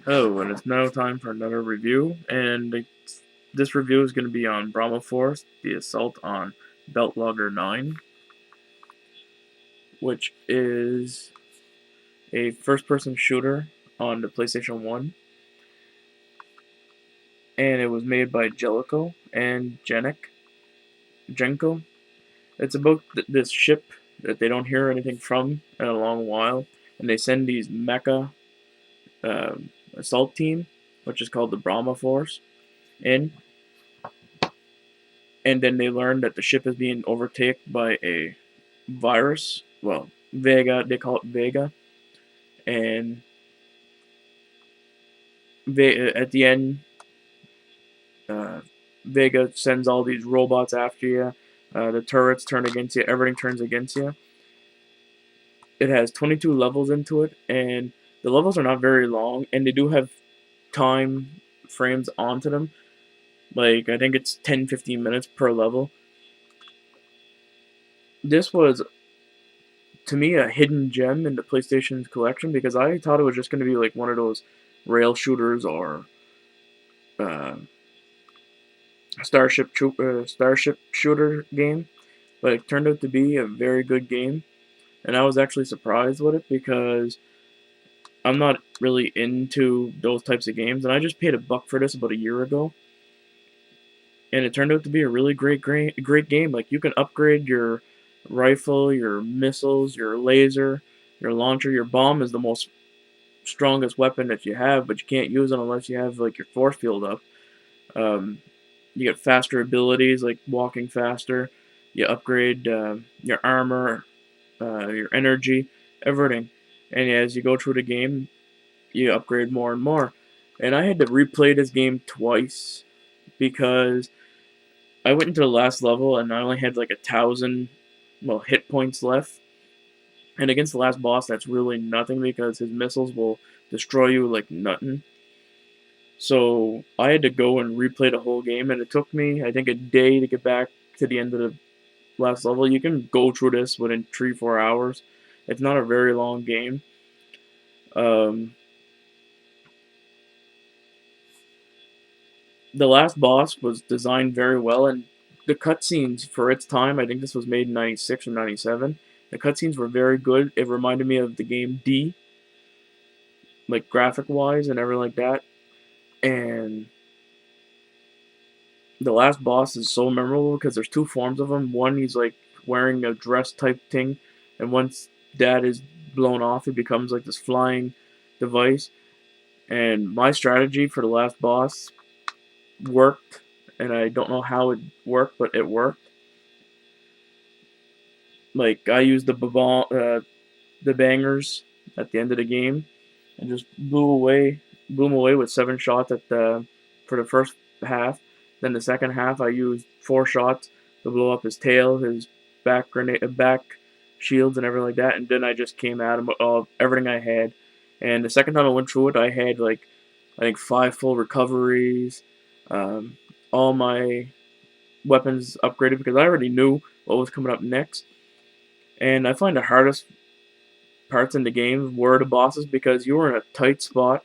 Hello, and it's now time for another review, and this review is going to be on Brahma Force, the Assault on beltlogger 9, which is a first-person shooter on the PlayStation 1, and it was made by Jaleco and Genko. It's about this ship that they don't hear anything from in a long while, and they send these mecha assault team, which is called the Brahma Force, in, and then they learn that the ship is being overtaken by a virus. Well, Vega, they call it Vega, and at the end, uh, Vega sends all these robots after you. The turrets turn against you. Everything turns against you. It has 22 levels into it, and the levels are not very long, and they do have time frames onto them. Like, I think it's 10-15 minutes per level. This was, to me, a hidden gem in the PlayStation's collection because I thought it was just going to be like one of those rail shooters or uh, Starship shooter game, but it turned out to be a very good game, and I was actually surprised with it because I'm not really into those types of games, and I just paid $1 for this about a year ago, and it turned out to be a really great game. Like, you can upgrade your rifle, your missiles, your laser, your launcher. Your bomb is the most strongest weapon that you have, but you can't use it unless you have like your force field up. Um, you get faster abilities like walking faster. You upgrade your armor, your energy, everything. And as you go through the game, you upgrade more and more. And I had to replay this game twice because I went into the last level and I only had like 1,000, well, hit points left. And against the last boss, that's really nothing because his missiles will destroy you like nothing. So I had to go and replay the whole game, and it took me, I think, a day to get back to the end of the last level. You can go through this within 3-4 hours. It's not a very long game. Um, the last boss was designed very well, and the cutscenes for its time, I think this was made in 96 or 97. The cutscenes were very good. It reminded me of the game D, like graphic wise and everything like that. And the last boss is so memorable because there's two forms of him. One, he's like wearing a dress type thing, and once that is blown off, he becomes like this flying device. And my strategy for the last boss worked, and I don't know how it worked, but it worked. Like, I used the bangers at the end of the game, and just blew him away with 7 shots for the first half. Then the second half, I used 4 shots to blow up his tail, his back shields, and everything like that. And then I just came at him with everything I had. And the second time I went through it, I had like, I think 5 full recoveries, um, all my weapons upgraded because I already knew what was coming up next. And I find the hardest parts in the game were the bosses because you were in a tight spot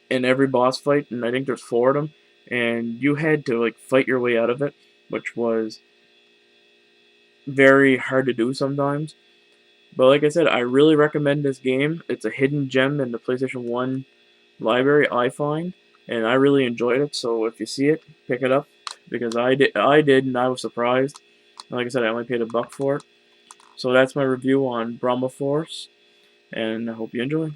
in every boss fight, and I think there's 4 of them, and you had to like fight your way out of it, which was very hard to do sometimes. But like I said, I really recommend this game. It's a hidden gem in the PlayStation 1 library, I find, and I really enjoyed it. So if you see it, pick it up because I did, and I was surprised. Like I said, I only paid $1 for it. So that's my review on Brahma Force, and I hope you enjoy.